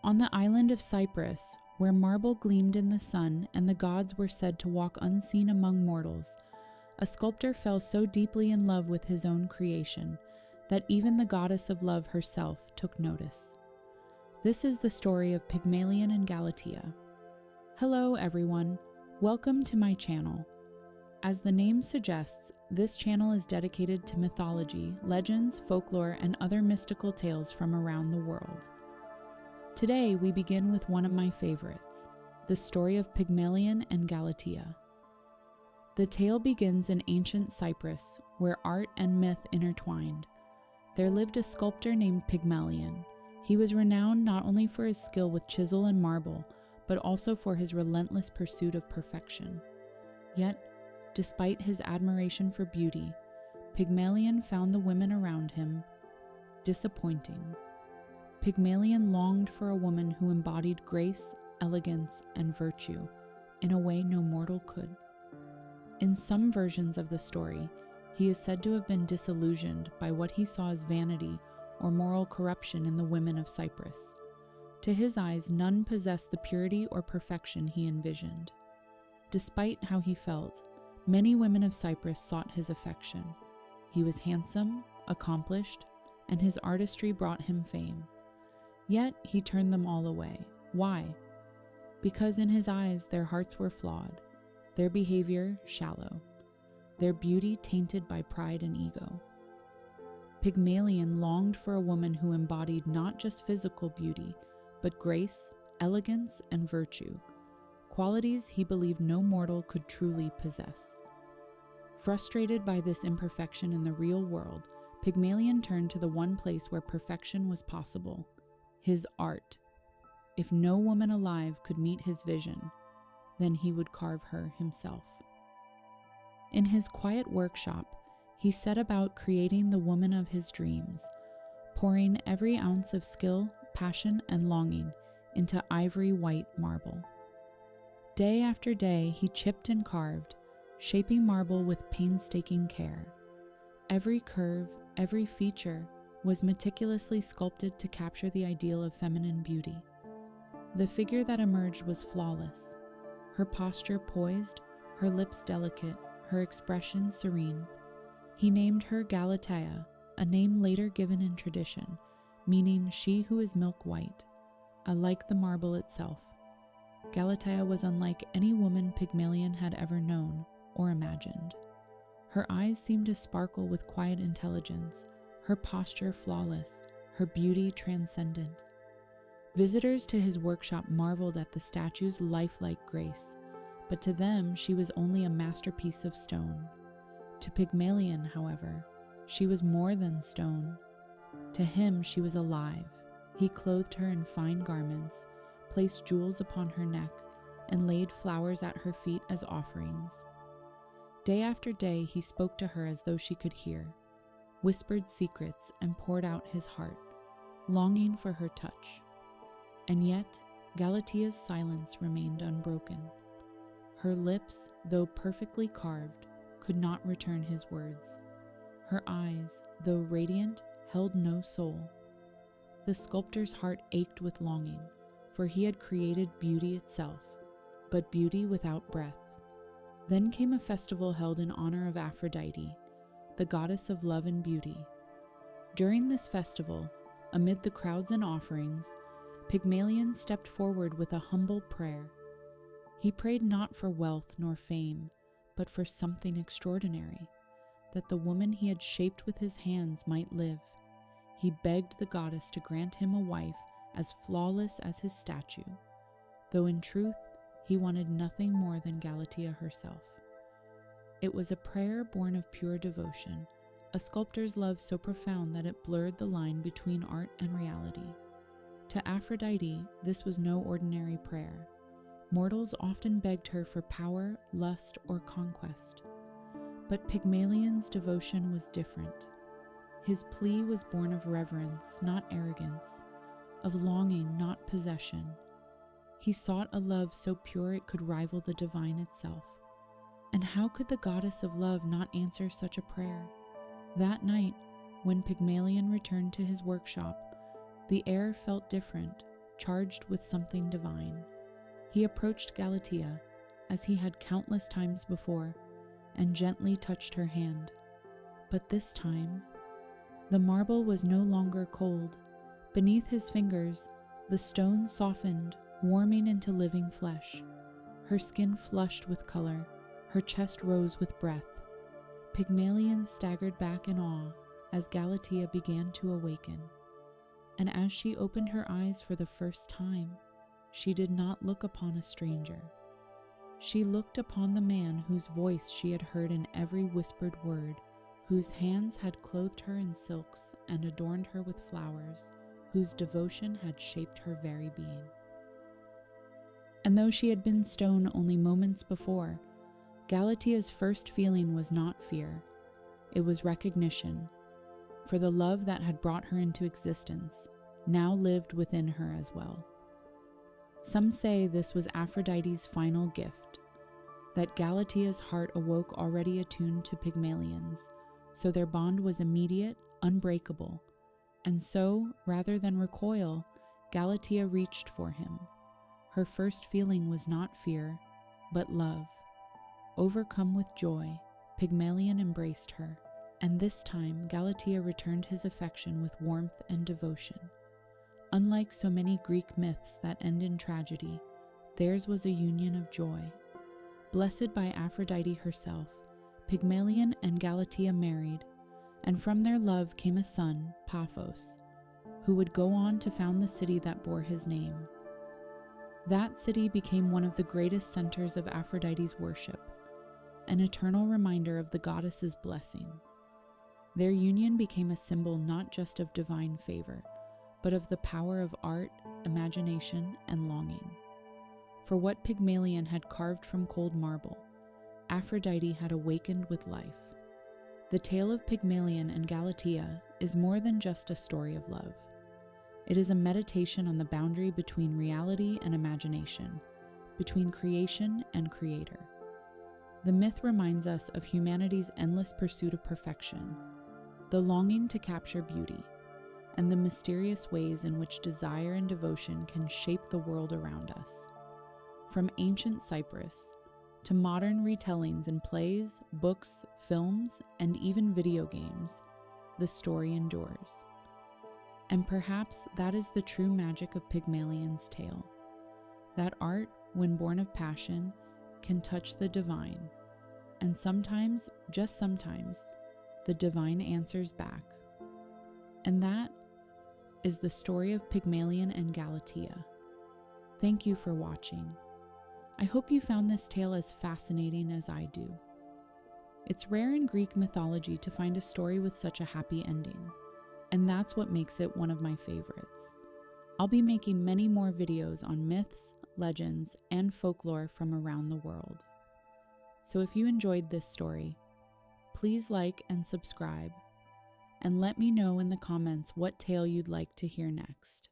On the island of Cyprus, where marble gleamed in the sun and the gods were said to walk unseen among mortals, a sculptor fell so deeply in love with his own creation that even the goddess of love herself took notice. This is the story of Pygmalion and Galatea. Hello everyone, welcome to my channel. As the name suggests, this channel is dedicated to mythology, legends, folklore, and other mystical tales from around the world. Today we begin with one of my favorites, the story of Pygmalion and Galatea. The tale begins in ancient Cyprus, where art and myth intertwined. There lived a sculptor named Pygmalion. He was renowned not only for his skill with chisel and marble, but also for his relentless pursuit of perfection. Yet, despite his admiration for beauty, Pygmalion found the women around him disappointing. Pygmalion longed for a woman who embodied grace, elegance, and virtue in a way no mortal could. In some versions of the story, he is said to have been disillusioned by what he saw as vanity or moral corruption in the women of Cyprus. To his eyes, none possessed the purity or perfection he envisioned. Despite how he felt, many women of Cyprus sought his affection. He was handsome, accomplished, and his artistry brought him fame. Yet he turned them all away. Why? Because in his eyes their hearts were flawed, their behavior shallow, their beauty tainted by pride and ego. Pygmalion longed for a woman who embodied not just physical beauty, but grace, elegance, and virtue, qualities he believed no mortal could truly possess. Frustrated by this imperfection in the real world, Pygmalion turned to the one place where perfection was possible, his art. If no woman alive could meet his vision, then he would carve her himself. In his quiet workshop, he set about creating the woman of his dreams, pouring every ounce of skill, passion, and longing into ivory white marble. Day after day, he chipped and carved, shaping marble with painstaking care. Every curve, every feature was meticulously sculpted to capture the ideal of feminine beauty. The figure that emerged was flawless, her posture poised, her lips delicate, her expression serene. He named her Galatea, a name later given in tradition, meaning she who is milk white, alike the marble itself. Galatea was unlike any woman Pygmalion had ever known or imagined. Her eyes seemed to sparkle with quiet intelligence, her posture flawless, her beauty transcendent. Visitors to his workshop marveled at the statue's lifelike grace, but to them she was only a masterpiece of stone. To Pygmalion, however, she was more than stone. To him she was alive. He clothed her in fine garments, placed jewels upon her neck, and laid flowers at her feet as offerings. Day after day he spoke to her as though she could hear, whispered secrets, and poured out his heart, longing for her touch. And yet, Galatea's silence remained unbroken. Her lips, though perfectly carved, could not return his words. Her eyes, though radiant, held no soul. The sculptor's heart ached with longing, for he had created beauty itself, but beauty without breath. Then came a festival held in honor of Aphrodite, the goddess of love and beauty. During this festival, amid the crowds and offerings, Pygmalion stepped forward with a humble prayer. He prayed not for wealth nor fame, but for something extraordinary, that the woman he had shaped with his hands might live. He begged the goddess to grant him a wife as flawless as his statue, though in truth he wanted nothing more than Galatea herself. It was a prayer born of pure devotion, a sculptor's love so profound that it blurred the line between art and reality. To Aphrodite, this was no ordinary prayer. Mortals often begged her for power, lust, or conquest. But Pygmalion's devotion was different. His plea was born of reverence, not arrogance, of longing, not possession. He sought a love so pure it could rival the divine itself. And how could the goddess of love not answer such a prayer? That night, when Pygmalion returned to his workshop, the air felt different, charged with something divine. He approached Galatea, as he had countless times before, and gently touched her hand. But this time, the marble was no longer cold. Beneath his fingers, the stone softened, warming into living flesh. Her skin flushed with color, her chest rose with breath. Pygmalion staggered back in awe as Galatea began to awaken. And as she opened her eyes for the first time, she did not look upon a stranger. She looked upon the man whose voice she had heard in every whispered word, whose hands had clothed her in silks and adorned her with flowers, whose devotion had shaped her very being. And though she had been stone only moments before, Galatea's first feeling was not fear, it was recognition, for the love that had brought her into existence now lived within her as well. Some say this was Aphrodite's final gift, that Galatea's heart awoke already attuned to Pygmalion's, so their bond was immediate, unbreakable, and so, rather than recoil, Galatea reached for him. Her first feeling was not fear, but love. Overcome with joy, Pygmalion embraced her, and this time Galatea returned his affection with warmth and devotion. Unlike so many Greek myths that end in tragedy, theirs was a union of joy. Blessed by Aphrodite herself, Pygmalion and Galatea married, and from their love came a son, Paphos, who would go on to found the city that bore his name. That city became one of the greatest centers of Aphrodite's worship, an eternal reminder of the goddess's blessing. Their union became a symbol not just of divine favor, but of the power of art, imagination, and longing. For what Pygmalion had carved from cold marble, Aphrodite had awakened with life. The tale of Pygmalion and Galatea is more than just a story of love. It is a meditation on the boundary between reality and imagination, between creation and creator. The myth reminds us of humanity's endless pursuit of perfection, the longing to capture beauty, and the mysterious ways in which desire and devotion can shape the world around us. From ancient Cyprus to modern retellings in plays, books, films, and even video games, the story endures. And perhaps that is the true magic of Pygmalion's tale, that art, when born of passion, can touch the divine, and sometimes, just sometimes, the divine answers back. And that is the story of Pygmalion and Galatea. Thank you for watching. I hope you found this tale as fascinating as I do. It's rare in Greek mythology to find a story with such a happy ending, and that's what makes it one of my favorites. I'll be making many more videos on myths, legends, and folklore from around the world. So if you enjoyed this story, please like and subscribe, and let me know in the comments what tale you'd like to hear next.